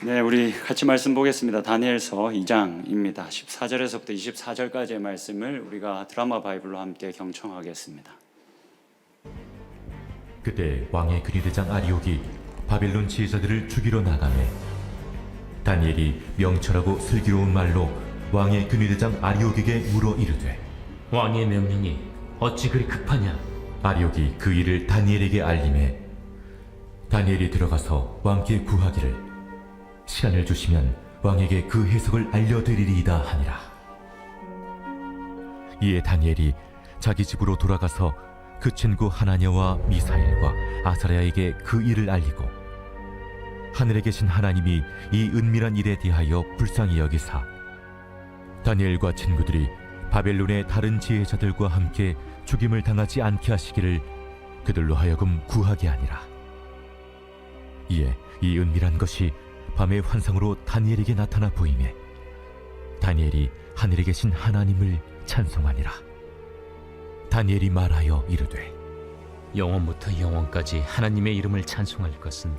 네, 우리 같이 말씀 보겠습니다. 다니엘서 2장입니다. 14절에서부터 24절까지의 말씀을 우리가 드라마 바이블로 함께 경청하겠습니다. 그때 왕의 근위대장 아리옥이 바벨론 지혜자들을 죽이러 나가매 다니엘이 명철하고 슬기로운 말로 왕의 근위대장 아리옥에게 물어 이르되, 왕의 명령이 어찌 그리 급하냐? 아리옥이 그 일을 다니엘에게 알림해 다니엘이 들어가서 왕께 구하기를, 시간을 주시면 왕에게 그 해석을 알려드리리이다 하니라. 이에 다니엘이 자기 집으로 돌아가서 그 친구 하나냐와 미사엘과 아사랴에게 그 일을 알리고, 하늘에 계신 하나님이 이 은밀한 일에 대하여 불쌍히 여기사 다니엘과 친구들이 바벨론의 다른 지혜자들과 함께 죽임을 당하지 않게 하시기를 그들로 하여금 구하게 하니라. 이에 이 은밀한 것이 밤의 환상으로 다니엘에게 나타나 보이매 다니엘이 하늘에 계신 하나님을 찬송하니라. 다니엘이 말하여 이르되, 영원부터 영원까지 하나님의 이름을 찬송할 것은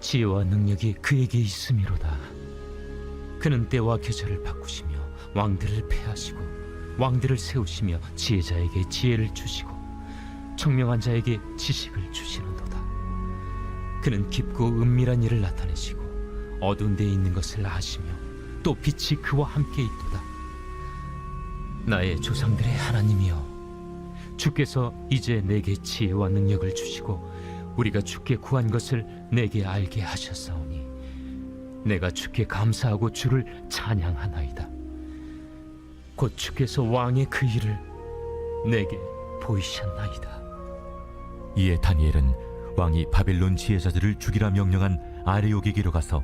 지혜와 능력이 그에게 있음이로다. 그는 때와 계절을 바꾸시며 왕들을 패하시고 왕들을 세우시며 지혜자에게 지혜를 주시고 청명한 자에게 지식을 주시는도다. 그는 깊고 은밀한 일을 나타내시고 어두운 데에 있는 것을 아시며 또 빛이 그와 함께 있도다. 나의 조상들의 하나님이여, 주께서 이제 내게 지혜와 능력을 주시고 우리가 주께 구한 것을 내게 알게 하셨사오니 내가 주께 감사하고 주를 찬양하나이다. 곧 주께서 왕의 그 일을 내게 보이셨나이다. 이에 다니엘은 왕이 바벨론 지혜자들을 죽이라 명령한 아리옥에게로 가서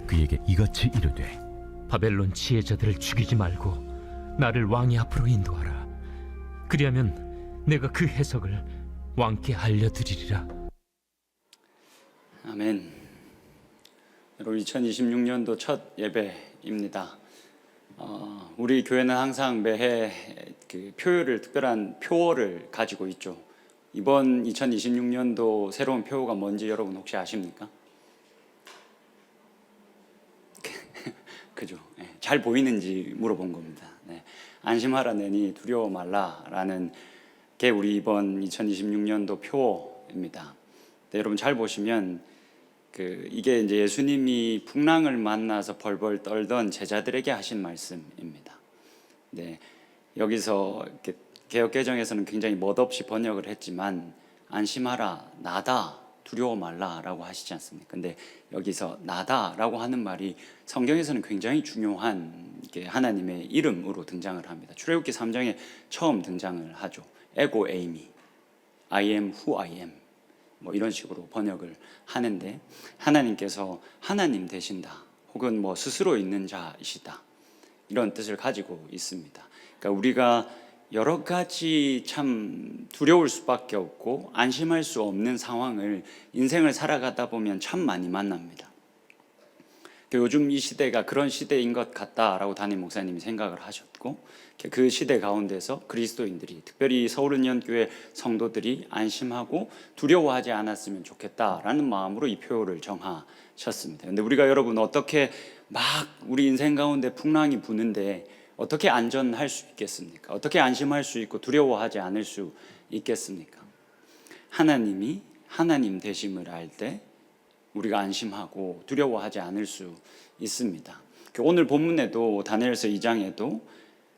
그에게 이같이 이르되, 바벨론 지혜자들을 죽이지 말고 나를 왕의 앞으로 인도하라. 그리하면 내가 그 해석을 왕께 알려드리리라. 아멘. 여러분, 2026년도 첫 예배입니다. 우리 교회는 항상 매해 그 표요를, 특별한 표어를 가지고 있죠. 이번 2026년도 새로운 표어가 뭔지 여러분 혹시 아십니까? 그죠? 네, 잘 보이는지 물어본 겁니다. 네. 안심하라 내니 두려워 말라라는 게 우리 이번 2026년도 표어입니다. 네, 여러분 잘 보시면 이게 이제 예수님이 풍랑을 만나서 벌벌 떨던 제자들에게 하신 말씀입니다. 네, 여기서 개역개정에서는 굉장히 멋없이 번역을 했지만 안심하라, 나다, 두려워 말라라고 하시지 않습니까? 근데 여기서 나다라고 하는 말이 성경에서는 굉장히 중요한 하나님의 이름으로 등장을 합니다. 출애굽기 3장에 처음 등장을 하죠. 에고 에이미, I am who I am, 뭐 이런 식으로 번역을 하는데, 하나님께서 하나님 되신다, 혹은 뭐 스스로 있는 자이시다, 이런 뜻을 가지고 있습니다. 그러니까 우리가 여러 가지 참 두려울 수밖에 없고 안심할 수 없는 상황을 인생을 살아가다 보면 참 많이 만납니다. 요즘 이 시대가 그런 시대인 것 같다라고 담임 목사님이 생각을 하셨고, 그 시대 가운데서 그리스도인들이, 특별히 서울은연교회 성도들이 안심하고 두려워하지 않았으면 좋겠다라는 마음으로 이 표어를 정하셨습니다. 근데 우리가 여러분 어떻게 막 우리 인생 가운데 풍랑이 부는데 어떻게 안전할 수 있겠습니까? 어떻게 안심할 수 있고 두려워하지 않을 수 있겠습니까? 하나님이 하나님 되심을 알 때 우리가 안심하고 두려워하지 않을 수 있습니다. 오늘 본문에도 다니엘서 2장에도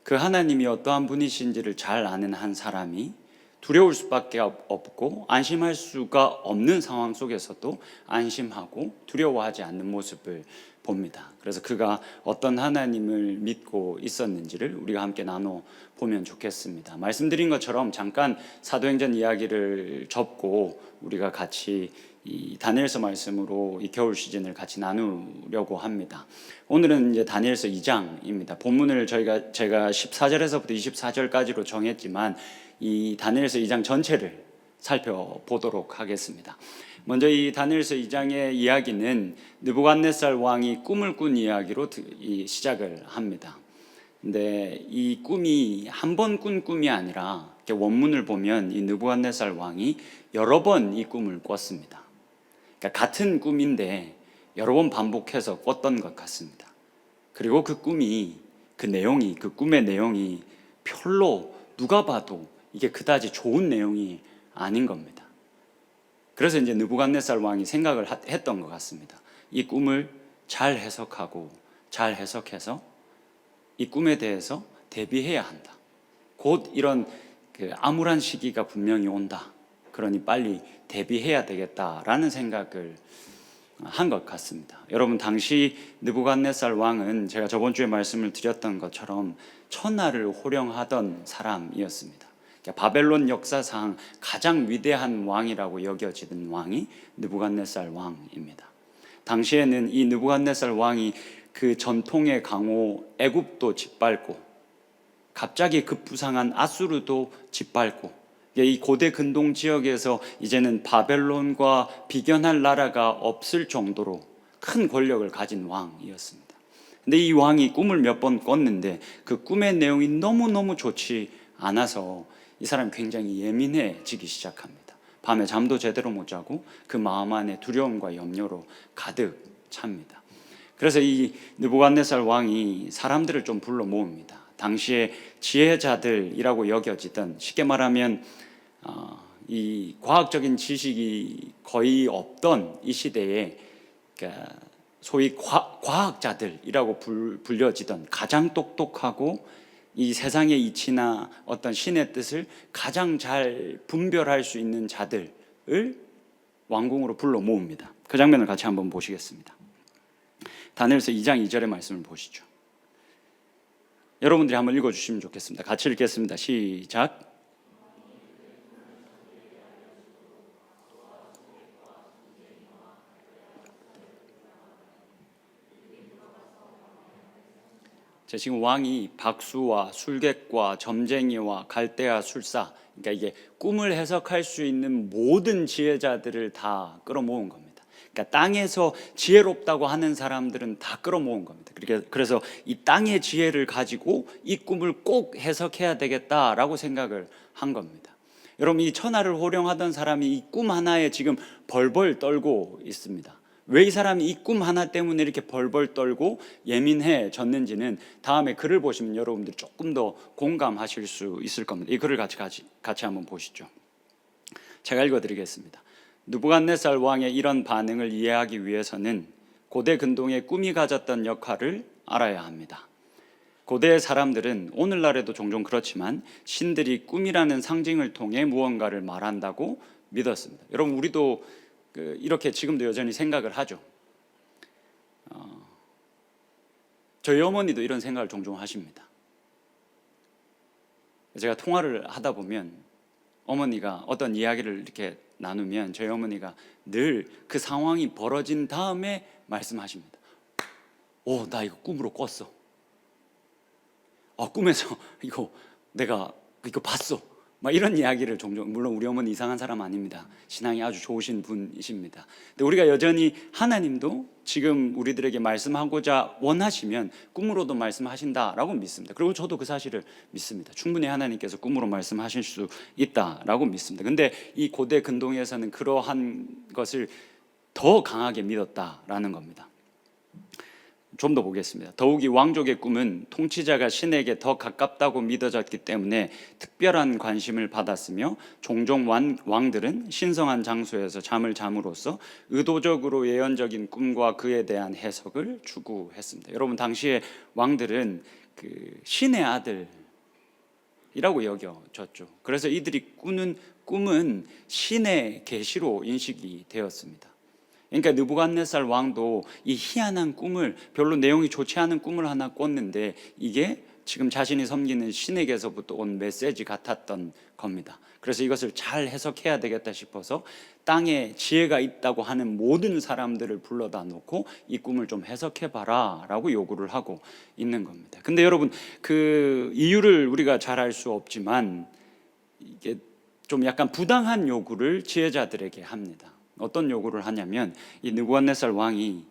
그 하나님이 어떠한 분이신지를 잘 아는 한 사람이 두려울 수밖에 없고 안심할 수가 없는 상황 속에서도 안심하고 두려워하지 않는 모습을 봅니다. 그래서 그가 어떤 하나님을 믿고 있었는지를 우리가 함께 나눠보면 좋겠습니다. 말씀드린 것처럼 잠깐 사도행전 이야기를 접고 우리가 같이 이 다니엘서 말씀으로 이 겨울 시즌을 같이 나누려고 합니다. 오늘은 이제 다니엘서 2장입니다. 본문을 제가 14절에서부터 24절까지로 정했지만 이 다니엘서 2장 전체를 살펴보도록 하겠습니다. 먼저 이 다니엘서 2장의 이야기는 느부갓네살 왕이 꿈을 꾼 이야기로 시작을 합니다. 근데 이 꿈이 한 번 꾼 꿈이 아니라 원문을 보면 이 느부갓네살 왕이 여러 번 이 꿈을 꿨습니다. 그러니까 같은 꿈인데 여러 번 반복해서 꿨던 것 같습니다. 그리고 그 꿈의 내용이 별로 누가 봐도 이게 그다지 좋은 내용이 아닌 겁니다. 그래서 이제 느부갓네살 왕이 생각을 했던 것 같습니다. 이 꿈을 잘 해석하고 잘 해석해서 이 꿈에 대해서 대비해야 한다. 곧 이런 암울한 시기가 분명히 온다. 그러니 빨리 대비해야 되겠다라는 생각을 한 것 같습니다. 여러분, 당시 느부갓네살 왕은 제가 저번 주에 말씀을 드렸던 것처럼 천하를 호령하던 사람이었습니다. 바벨론 역사상 가장 위대한 왕이라고 여겨지던 왕이 느부갓네살 왕입니다. 당시에는 이 느부갓네살 왕이 그 전통의 강호 애굽도 짓밟고 갑자기 급부상한 아수르도 짓밟고 이 고대 근동 지역에서 이제는 바벨론과 비견할 나라가 없을 정도로 큰 권력을 가진 왕이었습니다. 근데 이 왕이 꿈을 몇 번 꿨는데 그 꿈의 내용이 너무너무 좋지 않아서 이 사람이 굉장히 예민해지기 시작합니다. 밤에 잠도 제대로 못 자고 그 마음 안에 두려움과 염려로 가득 찹니다. 그래서 이 느부갓네살 왕이 사람들을 좀 불러 모읍니다. 당시에 지혜자들이라고 여겨지던, 쉽게 말하면 이 과학적인 지식이 거의 없던 이 시대에 소위 과학자들이라고 불려지던 가장 똑똑하고 이 세상의 이치나 어떤 신의 뜻을 가장 잘 분별할 수 있는 자들을 왕궁으로 불러 모읍니다. 그 장면을 같이 한번 보시겠습니다. 다니엘서 2장 2절의 말씀을 보시죠. 여러분들이 한번 읽어주시면 좋겠습니다. 같이 읽겠습니다. 시작. 지금 왕이 박수와 술객과 점쟁이와 갈대아 술사, 그러니까 이게 꿈을 해석할 수 있는 모든 지혜자들을 다 끌어모은 겁니다. 그러니까 땅에서 지혜롭다고 하는 사람들은 다 끌어모은 겁니다. 그래서 이 땅의 지혜를 가지고 이 꿈을 꼭 해석해야 되겠다라고 생각을 한 겁니다. 여러분, 이 천하를 호령하던 사람이 이 꿈 하나에 지금 벌벌 떨고 있습니다. 왜 이 사람이 이 꿈 하나 때문에 이렇게 벌벌 떨고 예민해졌는지는 다음에 글을 보시면 여러분들이 조금 더 공감하실 수 있을 겁니다. 이 글을 같이 한번 보시죠. 제가 읽어드리겠습니다. 느부갓네살 왕의 이런 반응을 이해하기 위해서는 고대 근동의 꿈이 가졌던 역할을 알아야 합니다. 고대의 사람들은 오늘날에도 종종 그렇지만 신들이 꿈이라는 상징을 통해 무언가를 말한다고 믿었습니다. 여러분, 우리도 이렇게 지금도 여전히 생각을 하죠. 저희 어머니도 이런 생각을 종종 하십니다. 제가 통화를 하다 보면 어머니가 어떤 이야기를 이렇게 나누면 저희 어머니가 늘 그 상황이 벌어진 다음에 말씀하십니다. 나 이거 꿈으로 꿨어. 꿈에서 내가 이거 봤어. 막 이런 이야기를 종종, 물론 우리 어머니 이상한 사람 아닙니다. 신앙이 아주 좋으신 분이십니다. 근데 우리가 여전히 하나님도 지금 우리들에게 말씀하고자 원하시면 꿈으로도 말씀하신다라고 믿습니다. 그리고 저도 그 사실을 믿습니다. 충분히 하나님께서 꿈으로 말씀하실 수 있다라고 믿습니다. 근데 이 고대 근동에서는 그러한 것을 더 강하게 믿었다라는 겁니다. 좀 더 보겠습니다. 더욱이 왕족의 꿈은 통치자가 신에게 더 가깝다고 믿어졌기 때문에 특별한 관심을 받았으며 종종 왕들은 신성한 장소에서 잠을 잠으로써 의도적으로 예언적인 꿈과 그에 대한 해석을 추구했습니다. 여러분, 당시에 왕들은 신의 아들이라고 여겨졌죠. 그래서 이들이 꾸는 꿈은 신의 계시로 인식이 되었습니다. 그러니까 느부갓네살 왕도 이 희한한 꿈을, 별로 내용이 좋지 않은 꿈을 하나 꿨는데 이게 지금 자신이 섬기는 신에게서부터 온 메시지 같았던 겁니다. 그래서 이것을 잘 해석해야 되겠다 싶어서 땅에 지혜가 있다고 하는 모든 사람들을 불러다 놓고 이 꿈을 좀 해석해봐라 라고 요구를 하고 있는 겁니다. 근데 여러분, 그 이유를 우리가 잘 알 수 없지만 이게 좀 약간 부당한 요구를 지혜자들에게 합니다. 어떤 요구를 하냐면 이 느부갓네살 왕이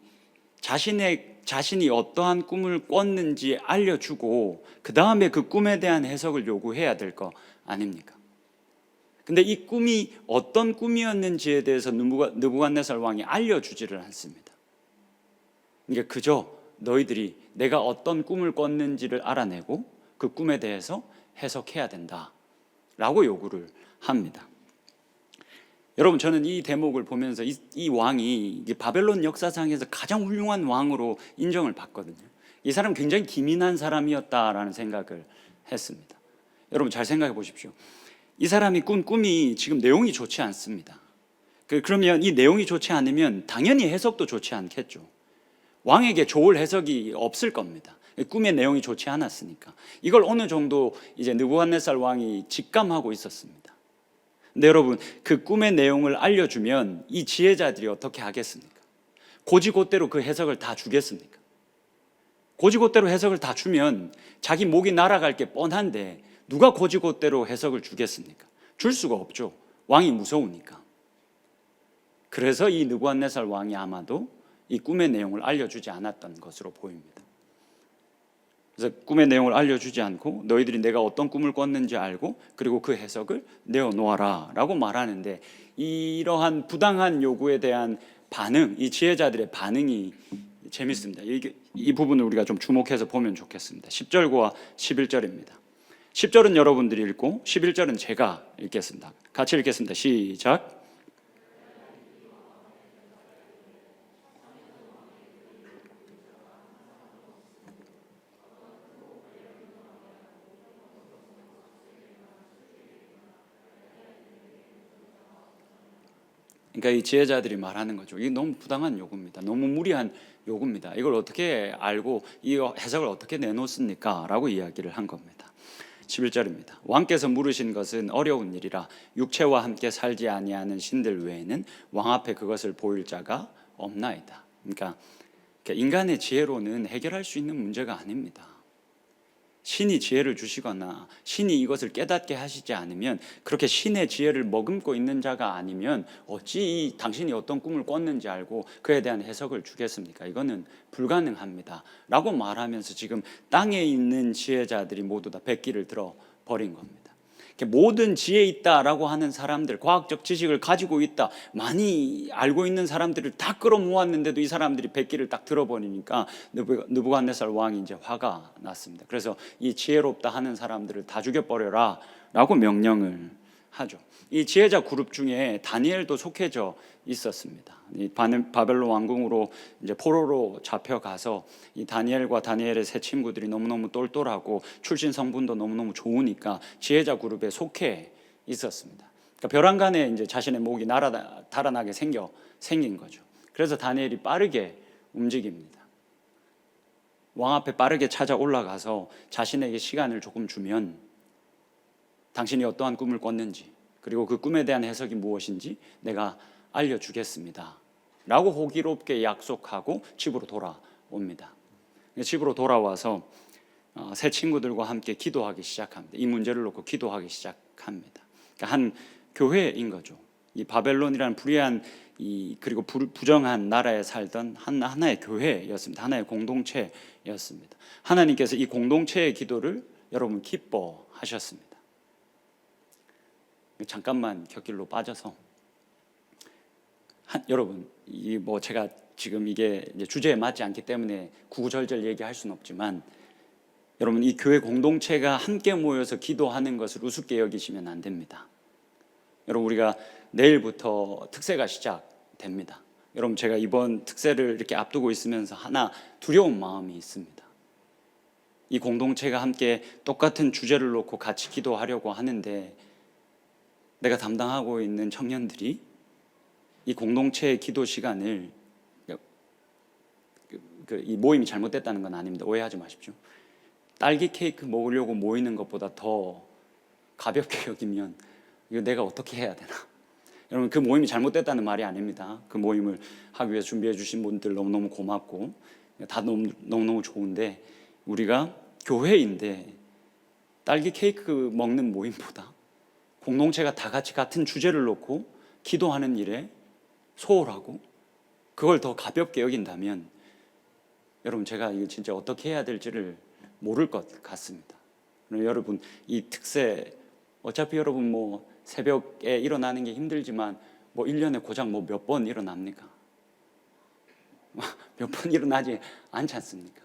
자신이 어떠한 꿈을 꿨는지 알려주고 그 다음에 그 꿈에 대한 해석을 요구해야 될 거 아닙니까? 근데 이 꿈이 어떤 꿈이었는지에 대해서 느부갓네살 왕이 알려주지를 않습니다. 그러니까 그저 너희들이 내가 어떤 꿈을 꿨는지를 알아내고 그 꿈에 대해서 해석해야 된다라고 요구를 합니다. 여러분, 저는 이 대목을 보면서 이 왕이 바벨론 역사상에서 가장 훌륭한 왕으로 인정을 받거든요. 이 사람 굉장히 기민한 사람이었다라는 생각을 했습니다. 여러분, 잘 생각해 보십시오. 이 사람이 꾼 꿈이 지금 내용이 좋지 않습니다. 그러면 이 내용이 좋지 않으면 당연히 해석도 좋지 않겠죠. 왕에게 좋을 해석이 없을 겁니다. 꿈의 내용이 좋지 않았으니까. 이걸 어느 정도 이제 느부갓네살 왕이 직감하고 있었습니다. 근데 여러분, 그 꿈의 내용을 알려주면 이 지혜자들이 어떻게 하겠습니까? 고지고대로 그 해석을 다 주겠습니까? 고지고대로 해석을 다 주면 자기 목이 날아갈 게 뻔한데 누가 고지고대로 해석을 주겠습니까? 줄 수가 없죠. 왕이 무서우니까. 그래서 이 느부갓네살 왕이 아마도 이 꿈의 내용을 알려주지 않았던 것으로 보입니다. 그래서 꿈의 내용을 알려주지 않고 너희들이 내가 어떤 꿈을 꿨는지 알고 그리고 그 해석을 내어놓아라 라고 말하는데, 이러한 부당한 요구에 대한 반응, 이 지혜자들의 반응이 재밌습니다. 이 부분을 우리가 좀 주목해서 보면 좋겠습니다. 10절과 11절입니다. 10절은 여러분들이 읽고 11절은 제가 읽겠습니다. 같이 읽겠습니다. 시작. 그러니까 이 지혜자들이 말하는 거죠. 이게 너무 부당한 요구입니다. 너무 무리한 요구입니다. 이걸 어떻게 알고 이 해석을 어떻게 내놓습니까? 라고 이야기를 한 겁니다. 11절입니다. 왕께서 물으신 것은 어려운 일이라 육체와 함께 살지 아니하는 신들 외에는 왕 앞에 그것을 보일 자가 없나이다. 그러니까 인간의 지혜로는 해결할 수 있는 문제가 아닙니다. 신이 지혜를 주시거나 신이 이것을 깨닫게 하시지 않으면, 그렇게 신의 지혜를 머금고 있는 자가 아니면 어찌 당신이 어떤 꿈을 꿨는지 알고 그에 대한 해석을 주겠습니까? 이거는 불가능합니다 라고 말하면서 지금 땅에 있는 지혜자들이 모두 다 백기를 들어버린 겁니다. 모든 지혜 있다라고 하는 사람들, 과학적 지식을 가지고 있다, 많이 알고 있는 사람들을 다 끌어모았는데도 이 사람들이 백기를 딱 들어버리니까 느부갓네살 왕이 이제 화가 났습니다. 그래서 이 지혜롭다 하는 사람들을 다 죽여버려라 라고 명령을 하죠. 이 지혜자 그룹 중에 다니엘도 속해져 있었습니다. 이 바벨론 왕궁으로 이제 포로로 잡혀가서 이 다니엘과 다니엘의 세 친구들이 너무너무 똘똘하고 출신 성분도 너무너무 좋으니까 지혜자 그룹에 속해 있었습니다. 그러니까 벼랑간에 이제 자신의 목이 달아나게 생긴 거죠. 그래서 다니엘이 빠르게 움직입니다. 왕 앞에 빠르게 찾아 올라가서 자신에게 시간을 조금 주면 당신이 어떠한 꿈을 꿨는지 그리고 그 꿈에 대한 해석이 무엇인지 내가 알려주겠습니다 라고 호기롭게 약속하고 집으로 돌아옵니다. 집으로 돌아와서 새 친구들과 함께 기도하기 시작합니다. 이 문제를 놓고 기도하기 시작합니다. 그러니까 한 교회인 거죠. 이 바벨론이라는 불의한 그리고 부정한 나라에 살던 하나의 교회였습니다. 하나의 공동체였습니다. 하나님께서 이 공동체의 기도를 여러분 기뻐하셨습니다. 잠깐만 곁길로 빠져서 여러분, 제가 지금 이게 이제 주제에 맞지 않기 때문에 구구절절 얘기할 수는 없지만, 여러분, 이 교회 공동체가 함께 모여서 기도하는 것을 우습게 여기시면 안 됩니다. 여러분, 우리가 내일부터 특세가 시작됩니다. 여러분, 제가 이번 특세를 이렇게 앞두고 있으면서 하나 두려운 마음이 있습니다. 이 공동체가 함께 똑같은 주제를 놓고 같이 기도하려고 하는데, 내가 담당하고 있는 청년들이 이 공동체의 기도 시간을, 이 모임이 잘못됐다는 건 아닙니다. 오해하지 마십시오. 딸기 케이크 먹으려고 모이는 것보다 더 가볍게 여기면 이거 내가 어떻게 해야 되나? 여러분, 그 모임이 잘못됐다는 말이 아닙니다. 그 모임을 하기 위해서 준비해 주신 분들 너무너무 고맙고 다 너무너무 좋은데, 우리가 교회인데 딸기 케이크 먹는 모임보다 공동체가 다 같이 같은 주제를 놓고 기도하는 일에 소홀하고 그걸 더 가볍게 여긴다면, 여러분, 제가 이거 진짜 어떻게 해야 될지를 모를 것 같습니다. 여러분, 이 특세 어차피 여러분 새벽에 일어나는 게 힘들지만 1년에 고작 몇 번 일어납니까? 몇 번 일어나지 않지 않습니까?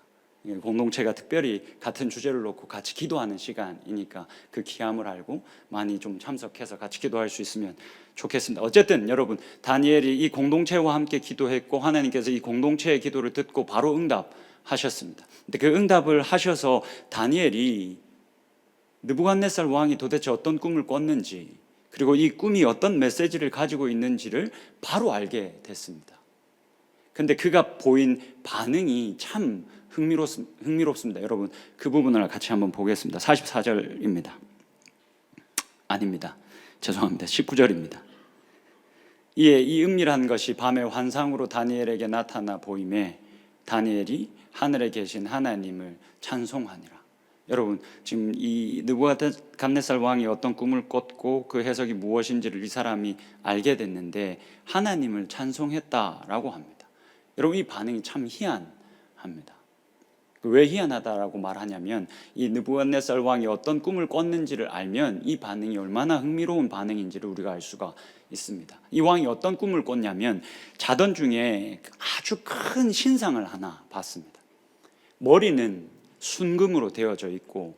공동체가 특별히 같은 주제를 놓고 같이 기도하는 시간이니까 그 귀함을 알고 많이 좀 참석해서 같이 기도할 수 있으면 좋겠습니다. 어쨌든 여러분, 다니엘이 이 공동체와 함께 기도했고 하나님께서 이 공동체의 기도를 듣고 바로 응답하셨습니다. 근데 그 응답을 하셔서 다니엘이 느부갓네살 왕이 도대체 어떤 꿈을 꿨는지, 그리고 이 꿈이 어떤 메시지를 가지고 있는지를 바로 알게 됐습니다. 근데 그가 보인 반응이 참 흥미롭습니다. 여러분, 그 부분을 같이 한번 보겠습니다. 44절입니다. 아닙니다. 죄송합니다. 19절입니다. 이에 이 은밀한 것이 밤의 환상으로 다니엘에게 나타나 보임에 다니엘이 하늘에 계신 하나님을 찬송하니라. 여러분, 지금 이 느부갓네살 왕이 어떤 꿈을 꿨고 그 해석이 무엇인지를 이 사람이 알게 됐는데 하나님을 찬송했다라고 합니다. 여러분, 이 반응이 참 희한합니다. 왜 희한하다라고 말하냐면 이 느부갓네살 왕이 어떤 꿈을 꿨는지를 알면 이 반응이 얼마나 흥미로운 반응인지를 우리가 알 수가 있습니다. 이 왕이 어떤 꿈을 꿨냐면 자던 중에 아주 큰 신상을 하나 봤습니다. 머리는 순금으로 되어져 있고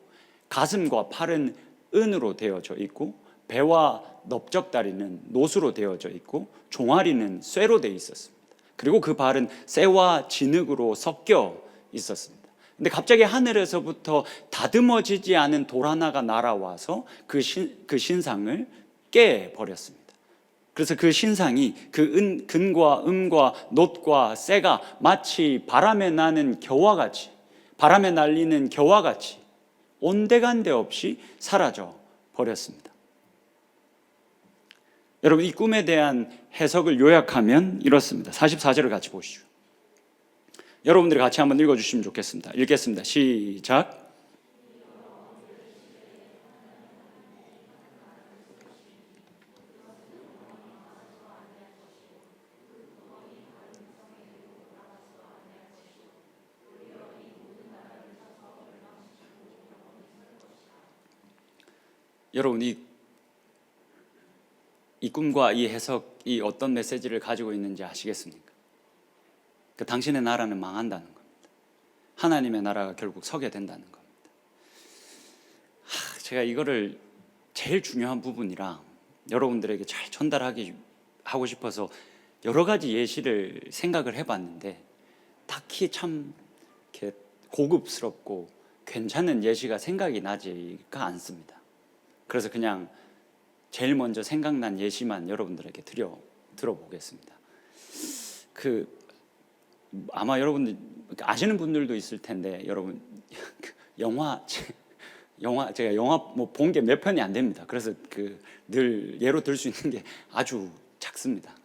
가슴과 팔은 은으로 되어져 있고 배와 넓적다리는 노수로 되어져 있고 종아리는 쇠로 되어 있었습니다. 그리고 그 발은 쇠와 진흙으로 섞여 있었습니다. 근데 갑자기 하늘에서부터 다듬어지지 않은 돌 하나가 날아와서 그 신상을 깨버렸습니다. 그래서 그 신상이 그 금과 음과 놋과 쇠가 마치 바람에 나는 겨와 같이, 바람에 날리는 겨와 같이 온데간데 없이 사라져 버렸습니다. 여러분, 이 꿈에 대한 해석을 요약하면 이렇습니다. 44절을 같이 보시죠. 여러분들이 같이 한번 읽어주시면 좋겠습니다. 읽겠습니다. 시작. 여러분, 이 꿈과 이 해석이 어떤 메시지를 가지고 있는지 아시겠습니까? 당신의 나라는 망한다는 겁니다. 하나님의 나라가 결국 서게 된다는 겁니다. 제가 이거를 제일 중요한 부분이라 여러분들에게 잘 하고 싶어서 여러 가지 예시를 생각을 해봤는데 딱히 참 이렇게 고급스럽고 괜찮은 예시가 생각이 나지가 않습니다. 그래서 그냥 제일 먼저 생각난 예시만 여러분들에게 들어보겠습니다. 아마 여러분들 아시는 분들도 있을 텐데, 여러분 제가 영화 본 게 몇 편이 안 됩니다. 그래서 늘 예로 들 수 있는 게 아주 작습니다.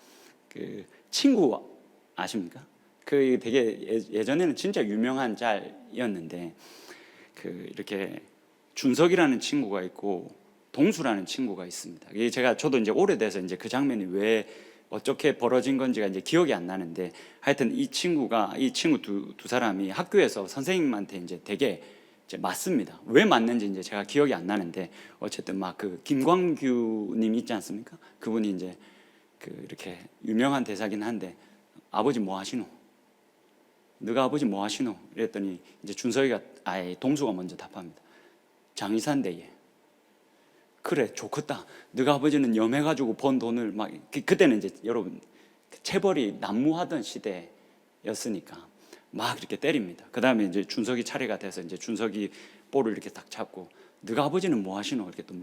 친구 아십니까? 되게 예전에는 진짜 유명한 짤이었는데 이렇게 준석이라는 친구가 있고 동수라는 친구가 있습니다. 저도 이제 오래돼서 이제 그 장면이 왜 어떻게 벌어진 건지가 이제 기억이 안 나는데, 하여튼 이 친구 두 사람이 학교에서 선생님한테 이제 되게 이제 맞습니다. 왜 맞는지 이제 제가 기억이 안 나는데, 어쨌든 막 김광규님 있지 않습니까? 그분이 이제 이렇게 유명한 대사긴 한데, 아버지 뭐 하시노? 너가 아버지 뭐 하시노? 이랬더니 이제 동수가 먼저 답합니다. 장의사인데 얘. 그래, 좋겠다. 너가 아버지는 염해가지고 번 돈을 막, 그때는 이제 여러분 체벌이 난무하던 시대였으니까 막 이렇게 때립니다. 그 다음에 이제 준석이 차례가 돼서 이제 준석이 볼을 이렇게 딱 잡고 너가 아버지는 뭐 하시노? 이렇게 또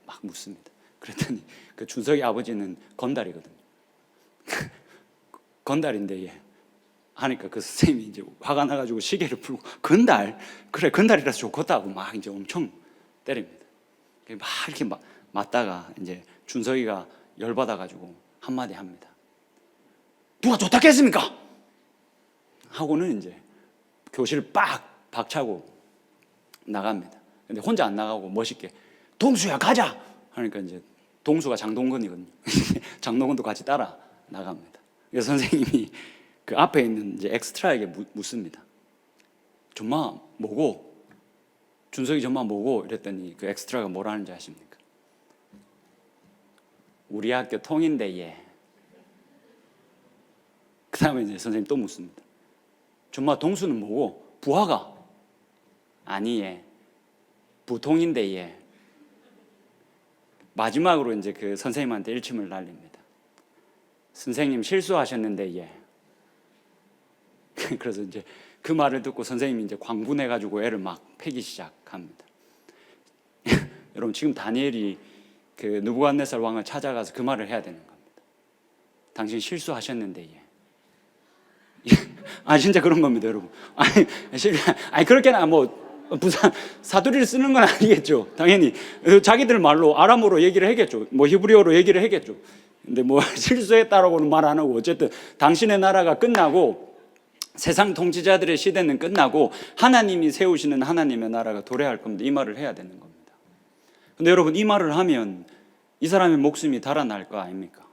막 묻습니다. 그랬더니 준석이 아버지는 건달이거든요. 건달인데 얘 하니까 그 선생님이 이제 화가 나가지고 시계를 풀고 건달? 그래, 건달이라서 좋겠다고 막 이제 엄청 때립니다. 막 이렇게 맞다가 이제 준석이가 열받아가지고 한마디 합니다. 누가 좋다 했습니까? 하고는 이제 교실을 빡 박차고 나갑니다. 근데 혼자 안 나가고 멋있게 동수야 가자 하니까 이제 동수가 장동건이거든요. 장동건도 같이 따라 나갑니다. 그래서 선생님이 그 앞에 있는 이제 엑스트라에게 묻습니다. 정말 뭐고? 준석이 정말 뭐고? 이랬더니 그 엑스트라가 뭐라 하는지 아십니까? 우리 학교 통인데 얘. 그 다음에 이제 선생님 또 묻습니다. 정말 동수는 뭐고? 부하가? 아니, 예. 부통인데, 예. 마지막으로 이제 그 선생님한테 일침을 날립니다. 선생님 실수하셨는데, 예. 그래서 이제 그 말을 듣고 선생님이 이제 광분해가지고 애를 막 패기 시작합니다. 여러분, 지금 다니엘이 그 느부갓네살 왕을 찾아가서 그 말을 해야 되는 겁니다. 당신 실수하셨는데, 예. 진짜 그런 겁니다, 여러분. 그렇게는 부산 사투리를 쓰는 건 아니겠죠. 당연히 자기들 말로 아람어로 얘기를 하겠죠. 히브리어로 얘기를 하겠죠. 근데 실수했다라고는 말 안 하고, 어쨌든 당신의 나라가 끝나고 세상 통치자들의 시대는 끝나고 하나님이 세우시는 하나님의 나라가 도래할 겁니다. 이 말을 해야 되는 겁니다. 근데 여러분, 이 말을 하면 이 사람의 목숨이 달아날 거 아닙니까?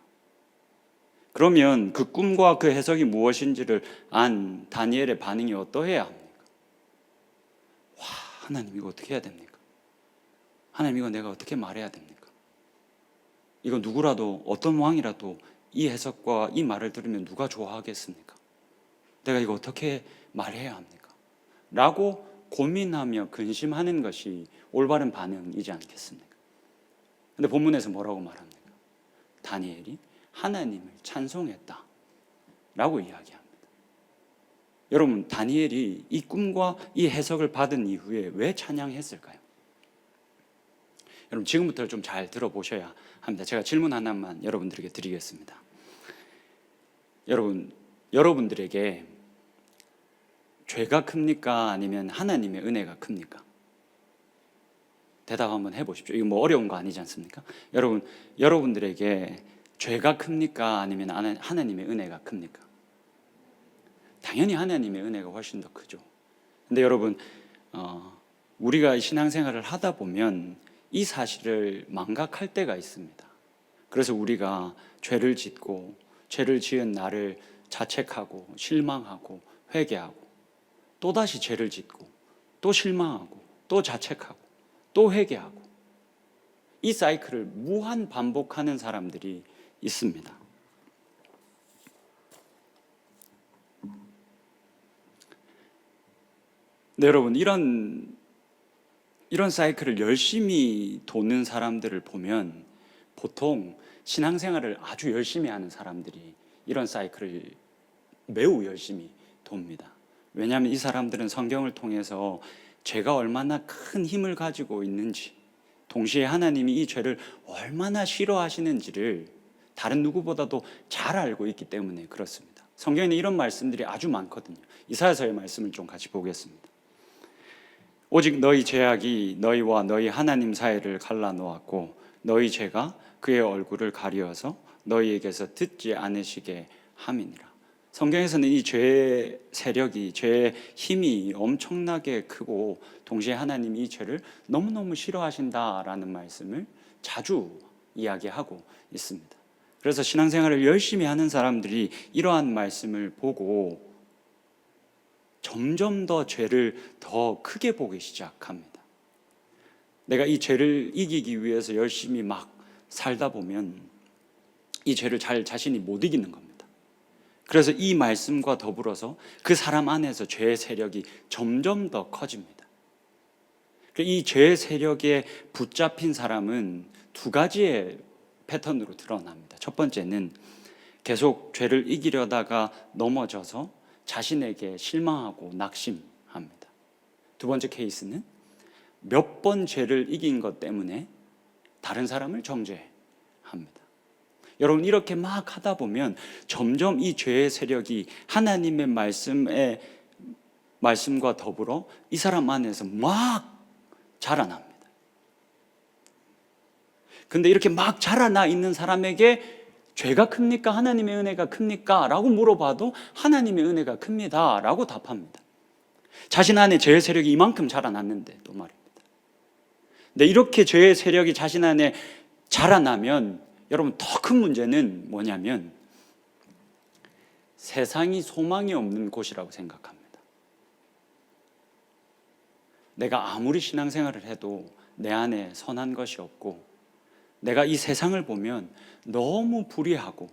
그러면 그 꿈과 그 해석이 무엇인지를 안 다니엘의 반응이 어떠해야 합니까? 와, 하나님 이거 어떻게 해야 됩니까? 하나님 이거 내가 어떻게 말해야 됩니까? 이거 누구라도, 어떤 왕이라도 이 해석과 이 말을 들으면 누가 좋아하겠습니까? 내가 이거 어떻게 말해야 합니까? 라고 고민하며 근심하는 것이 올바른 반응이지 않겠습니까? 근데 본문에서 뭐라고 말합니까? 다니엘이 하나님을 찬송했다 라고 이야기합니다. 여러분, 다니엘이 이 꿈과 이 해석을 받은 이후에 왜 찬양했을까요? 여러분, 지금부터 좀 잘 들어보셔야 합니다. 제가 질문 하나만 여러분들에게 드리겠습니다. 여러분들에게 죄가 큽니까? 아니면 하나님의 은혜가 큽니까? 대답 한번 해보십시오. 이거 어려운 거 아니지 않습니까? 여러분들에게 죄가 큽니까? 아니면 하나님의 은혜가 큽니까? 당연히 하나님의 은혜가 훨씬 더 크죠. 근데 여러분, 우리가 신앙생활을 하다 보면 이 사실을 망각할 때가 있습니다. 그래서 우리가 죄를 짓고 죄를 지은 나를 자책하고 실망하고 회개하고 또다시 죄를 짓고 또 실망하고 또 자책하고 또 회개하고 이 사이클을 무한 반복하는 사람들이 있습니다. 네, 여러분, 이런 사이클을 열심히 도는 사람들을 보면 보통 신앙생활을 아주 열심히 하는 사람들이 이런 사이클을 매우 열심히 돕니다. 왜냐하면 이 사람들은 성경을 통해서 죄가 얼마나 큰 힘을 가지고 있는지, 동시에 하나님이 이 죄를 얼마나 싫어하시는지를 다른 누구보다도 잘 알고 있기 때문에 그렇습니다. 성경에는 이런 말씀들이 아주 많거든요. 이사야서의 말씀을 좀 같이 보겠습니다. 오직 너희 죄악이 너희와 너희 하나님 사이를 갈라놓았고 너희 죄가 그의 얼굴을 가리어서 너희에게서 듣지 않으시게 함이니라. 성경에서는 이 죄의 세력이, 죄의 힘이 엄청나게 크고 동시에 하나님이 이 죄를 너무너무 싫어하신다라는 말씀을 자주 이야기하고 있습니다. 그래서 신앙생활을 열심히 하는 사람들이 이러한 말씀을 보고 점점 더 죄를 더 크게 보기 시작합니다. 내가 이 죄를 이기기 위해서 열심히 막 살다 보면 이 죄를 자신이 못 이기는 겁니다. 그래서 이 말씀과 더불어서 그 사람 안에서 죄의 세력이 점점 더 커집니다. 이 죄의 세력에 붙잡힌 사람은 두 가지의 패턴으로 드러납니다. 첫 번째는 계속 죄를 이기려다가 넘어져서 자신에게 실망하고 낙심합니다. 두 번째 케이스는 몇 번 죄를 이긴 것 때문에 다른 사람을 정죄합니다. 여러분, 이렇게 막 하다 보면 점점 이 죄의 세력이 하나님의 말씀과 더불어 이 사람 안에서 막 자라납니다. 근데 이렇게 막 자라나 있는 사람에게 죄가 큽니까? 하나님의 은혜가 큽니까? 라고 물어봐도 하나님의 은혜가 큽니다 라고 답합니다. 자신 안에 죄의 세력이 이만큼 자라났는데 또 말입니다. 근데 이렇게 죄의 세력이 자신 안에 자라나면 여러분, 더 큰 문제는 뭐냐면 세상이 소망이 없는 곳이라고 생각합니다. 내가 아무리 신앙생활을 해도 내 안에 선한 것이 없고 내가 이 세상을 보면 너무 불의하고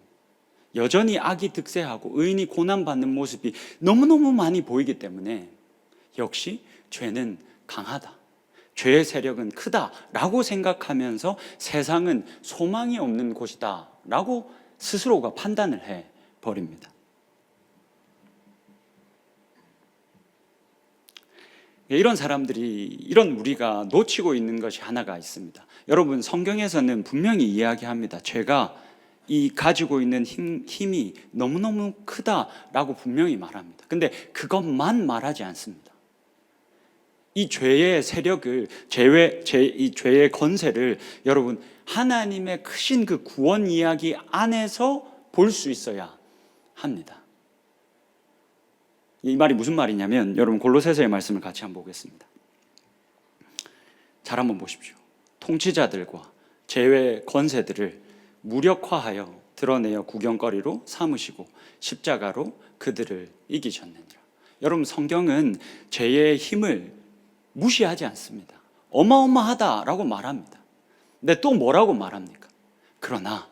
여전히 악이 득세하고 의인이 고난받는 모습이 너무너무 많이 보이기 때문에 역시 죄는 강하다, 죄의 세력은 크다라고 생각하면서 세상은 소망이 없는 곳이다라고 스스로가 판단을 해버립니다. 이런 사람들이, 이런 우리가 놓치고 있는 것이 하나가 있습니다. 여러분, 성경에서는 분명히 이야기합니다. 죄가 이 가지고 있는 힘이 너무너무 크다라고 분명히 말합니다. 근데 그것만 말하지 않습니다. 이 죄의 세력을, 이 죄의 권세를 여러분, 하나님의 크신 그 구원 이야기 안에서 볼 수 있어야 합니다. 이 말이 무슨 말이냐면, 여러분 골로새서의 말씀을 같이 한번 보겠습니다. 잘 한번 보십시오. 통치자들과 죄의 권세들을 무력화하여 드러내어 구경거리로 삼으시고 십자가로 그들을 이기셨느니라. 여러분, 성경은 죄의 힘을 무시하지 않습니다. 어마어마하다라고 말합니다. 근데 또 뭐라고 말합니까? 그러나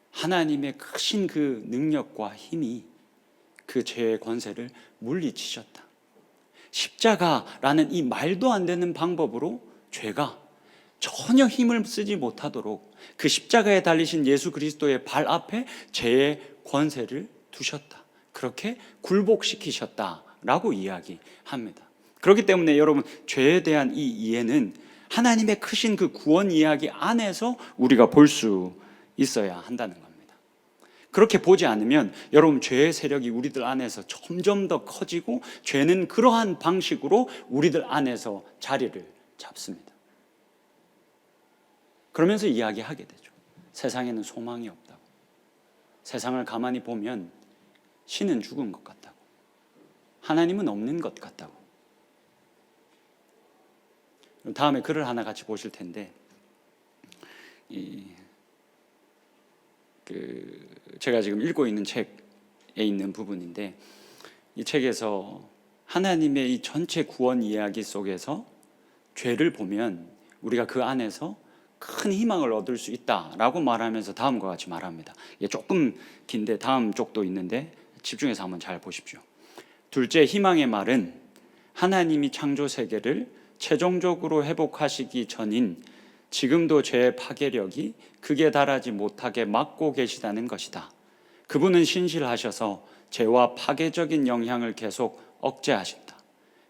하나님의 크신 그 능력과 힘이 그 죄의 권세를 물리치셨다. 십자가라는 이 말도 안 되는 방법으로 죄가 전혀 힘을 쓰지 못하도록 그 십자가에 달리신 예수 그리스도의 발 앞에 죄의 권세를 두셨다. 그렇게 굴복시키셨다라고 이야기합니다. 그렇기 때문에 여러분, 죄에 대한 이 이해는 하나님의 크신 그 구원 이야기 안에서 우리가 볼 수 있어야 한다는 겁니다. 그렇게 보지 않으면 여러분, 죄의 세력이 우리들 안에서 점점 더 커지고 죄는 그러한 방식으로 우리들 안에서 자리를 잡습니다. 그러면서 이야기하게 되죠. 세상에는 소망이 없다고. 세상을 가만히 보면 신은 죽은 것 같다고. 하나님은 없는 것 같다고. 다음에 글을 하나 같이 보실 텐데, 제가 지금 읽고 있는 책에 있는 부분인데, 이 책에서 하나님의 이 전체 구원 이야기 속에서 죄를 보면 우리가 그 안에서 큰 희망을 얻을 수 있다라고 말하면서 다음과 같이 말합니다. 이게 조금 긴데 다음 쪽도 있는데 집중해서 한번 잘 보십시오. 둘째, 희망의 말은 하나님이 창조 세계를 최종적으로 회복하시기 전인 지금도 죄의 파괴력이 극에 달하지 못하게 막고 계시다는 것이다. 그분은 신실하셔서 죄와 파괴적인 영향을 계속 억제하신다.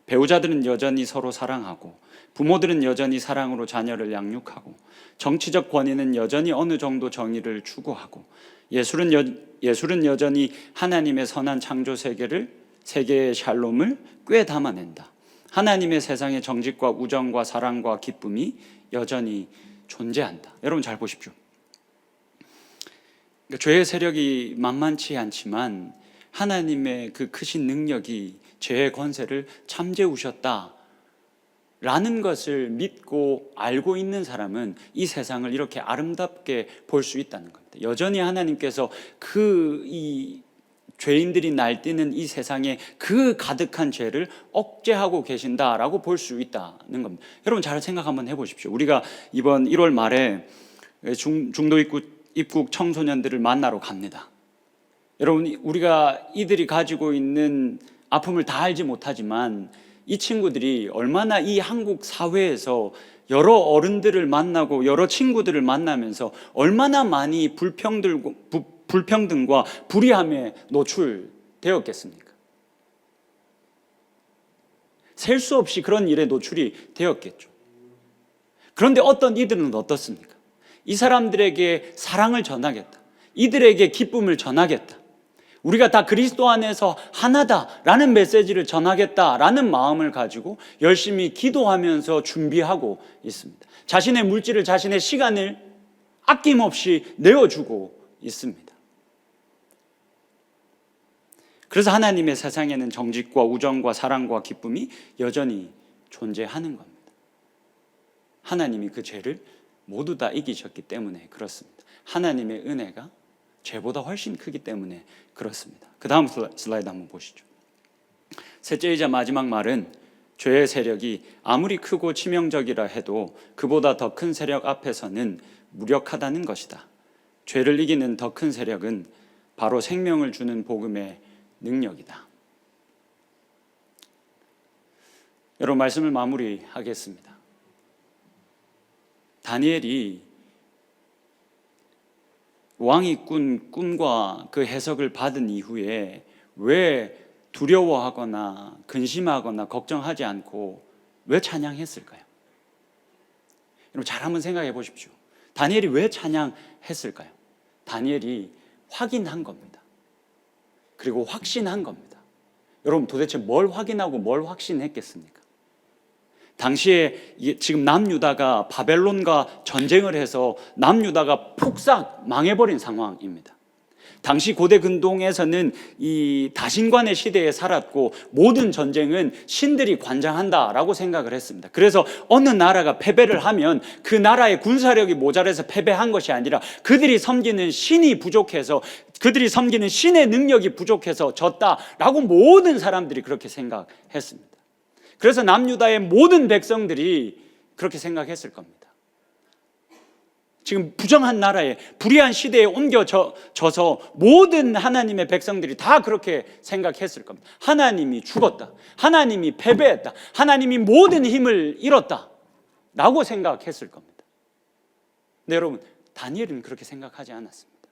배우자들은 여전히 서로 사랑하고, 부모들은 여전히 사랑으로 자녀를 양육하고, 정치적 권위는 여전히 어느 정도 정의를 추구하고, 예술은 여전히 하나님의 선한 창조 세계의 샬롬을 꽤 담아낸다. 하나님의 세상의 정직과 우정과 사랑과 기쁨이 여전히 존재한다. 여러분 잘 보십시오. 그러니까 죄의 세력이 만만치 않지만 하나님의 그 크신 능력이 죄의 권세를 잠재우셨다 라는 것을 믿고 알고 있는 사람은 이 세상을 이렇게 아름답게 볼 수 있다는 겁니다. 여전히 하나님께서 이 죄인들이 날뛰는 이 세상에 그 가득한 죄를 억제하고 계신다라고 볼 수 있다는 겁니다. 여러분 잘 생각 한번 해보십시오. 우리가 이번 1월 말에 중도 입국 청소년들을 만나러 갑니다. 여러분, 우리가 이들이 가지고 있는 아픔을 다 알지 못하지만 이 친구들이 얼마나 이 한국 사회에서 여러 어른들을 만나고 여러 친구들을 만나면서 얼마나 많이 불평등과 불의함에 노출되었겠습니까? 셀 수 없이 그런 일에 노출이 되었겠죠. 그런데 어떤 이들은 어떻습니까? 이 사람들에게 사랑을 전하겠다. 이들에게 기쁨을 전하겠다. 우리가 다 그리스도 안에서 하나다라는 메시지를 전하겠다라는 마음을 가지고 열심히 기도하면서 준비하고 있습니다. 자신의 물질을, 자신의 시간을 아낌없이 내어주고 있습니다. 그래서 하나님의 세상에는 정직과 우정과 사랑과 기쁨이 여전히 존재하는 겁니다. 하나님이 그 죄를 모두 다 이기셨기 때문에 그렇습니다. 하나님의 은혜가 죄보다 훨씬 크기 때문에 그렇습니다. 그 다음 슬라이드 한번 보시죠. 셋째이자 마지막 말은 죄의 세력이 아무리 크고 치명적이라 해도 그보다 더 큰 세력 앞에서는 무력하다는 것이다. 죄를 이기는 더 큰 세력은 바로 생명을 주는 복음의 능력이다. 여러분, 말씀을 마무리하겠습니다. 다니엘이 왕이 꾼 꿈과 그 해석을 받은 이후에 왜 두려워하거나 근심하거나 걱정하지 않고 왜 찬양했을까요? 여러분, 잘 한번 생각해 보십시오. 다니엘이 왜 찬양했을까요? 다니엘이 확인한 겁니다. 그리고 확신한 겁니다. 여러분, 도대체 뭘 확인하고 뭘 확신했겠습니까? 당시에 지금 남유다가 바벨론과 전쟁을 해서 남유다가 폭삭 망해버린 상황입니다. 당시 고대 근동에서는 이 다신관의 시대에 살았고 모든 전쟁은 신들이 관장한다라고 생각을 했습니다. 그래서 어느 나라가 패배를 하면 그 나라의 군사력이 모자라서 패배한 것이 아니라 그들이 섬기는 신이 부족해서, 그들이 섬기는 신의 능력이 부족해서 졌다라고 모든 사람들이 그렇게 생각했습니다. 그래서 남유다의 모든 백성들이 그렇게 생각했을 겁니다. 지금 부정한 나라에, 불의한 시대에 옮겨져서 모든 하나님의 백성들이 다 그렇게 생각했을 겁니다. 하나님이 죽었다, 하나님이 패배했다, 하나님이 모든 힘을 잃었다 라고 생각했을 겁니다. 근데 여러분, 다니엘은 그렇게 생각하지 않았습니다.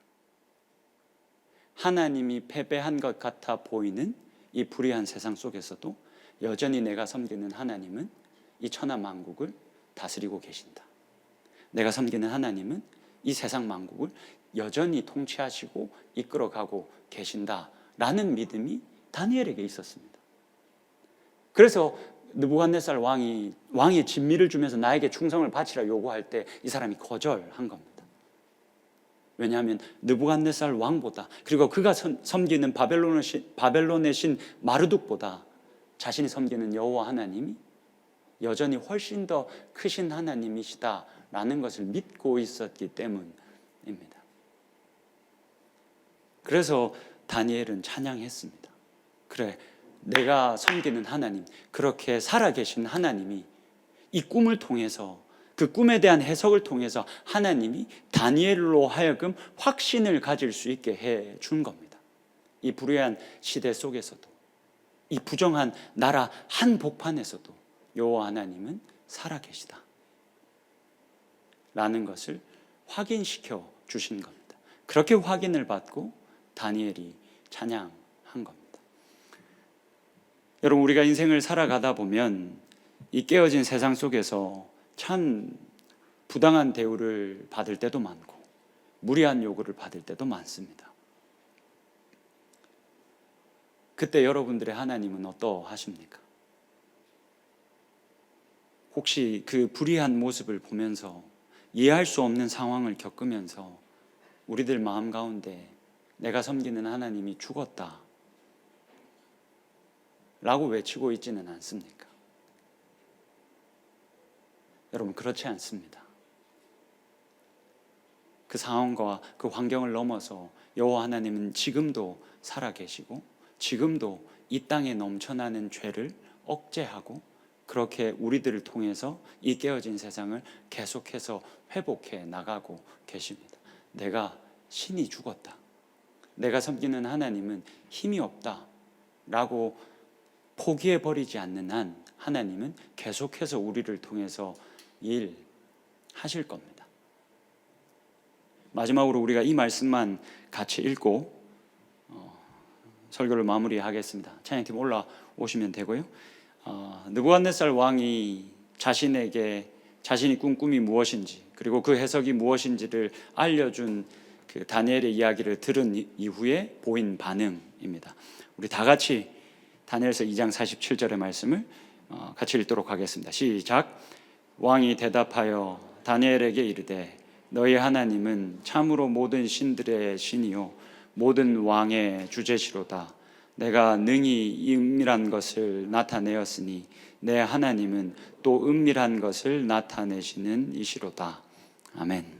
하나님이 패배한 것 같아 보이는 이 불의한 세상 속에서도 여전히 내가 섬기는 하나님은 이 천하 만국을 다스리고 계신다. 내가 섬기는 하나님은 이 세상 만국을 여전히 통치하시고 이끌어가고 계신다라는 믿음이 다니엘에게 있었습니다. 그래서 느부갓네살 왕이 진미를 주면서 나에게 충성을 바치라 요구할 때 이 사람이 거절한 겁니다. 왜냐하면 느부갓네살 왕보다, 그리고 그가 섬기는 바벨론의 신 마르둑보다 자신이 섬기는 여호와 하나님이 여전히 훨씬 더 크신 하나님이시다라는 것을 믿고 있었기 때문입니다. 그래서 다니엘은 찬양했습니다. 그래, 내가 섬기는 하나님, 그렇게 살아계신 하나님이 이 꿈을 통해서, 그 꿈에 대한 해석을 통해서 하나님이 다니엘로 하여금 확신을 가질 수 있게 해준 겁니다. 이 불의한 시대 속에서도, 이 부정한 나라 한복판에서도 여호와 하나님은 살아계시다 라는 것을 확인시켜 주신 겁니다. 그렇게 확인을 받고 다니엘이 찬양한 겁니다. 여러분, 우리가 인생을 살아가다 보면 이 깨어진 세상 속에서 참 부당한 대우를 받을 때도 많고 무리한 요구를 받을 때도 많습니다. 그때 여러분들의 하나님은 어떠하십니까? 혹시 그 불의한 모습을 보면서, 이해할 수 없는 상황을 겪으면서 우리들 마음 가운데 내가 섬기는 하나님이 죽었다 라고 외치고 있지는 않습니까? 여러분, 그렇지 않습니다. 그 상황과 그 환경을 넘어서 여호와 하나님은 지금도 살아계시고 지금도 이 땅에 넘쳐나는 죄를 억제하고 그렇게 우리들을 통해서 이 깨어진 세상을 계속해서 회복해 나가고 계십니다. 내가 신이 죽었다, 내가 섬기는 하나님은 힘이 없다 라고 포기해버리지 않는 한 하나님은 계속해서 우리를 통해서 일하실 겁니다. 마지막으로 우리가 이 말씀만 같이 읽고 설교를 마무리하겠습니다. 찬양팀 올라오시면 되고요. 느부갓네살 왕이 자신에게 자신이 꾼 꿈이 무엇인지, 그리고 그 해석이 무엇인지를 알려준 그 다니엘의 이야기를 들은 이후에 보인 반응입니다. 우리 다 같이 다니엘서 2장 47절의 말씀을 같이 읽도록 하겠습니다. 시작. 왕이 대답하여 다니엘에게 이르되 너희 하나님은 참으로 모든 신들의 신이요 모든 왕의 주제시로다. 내가 능히 이 은밀한 것을 나타내었으니 내 하나님은 또 은밀한 것을 나타내시는 이시로다. 아멘.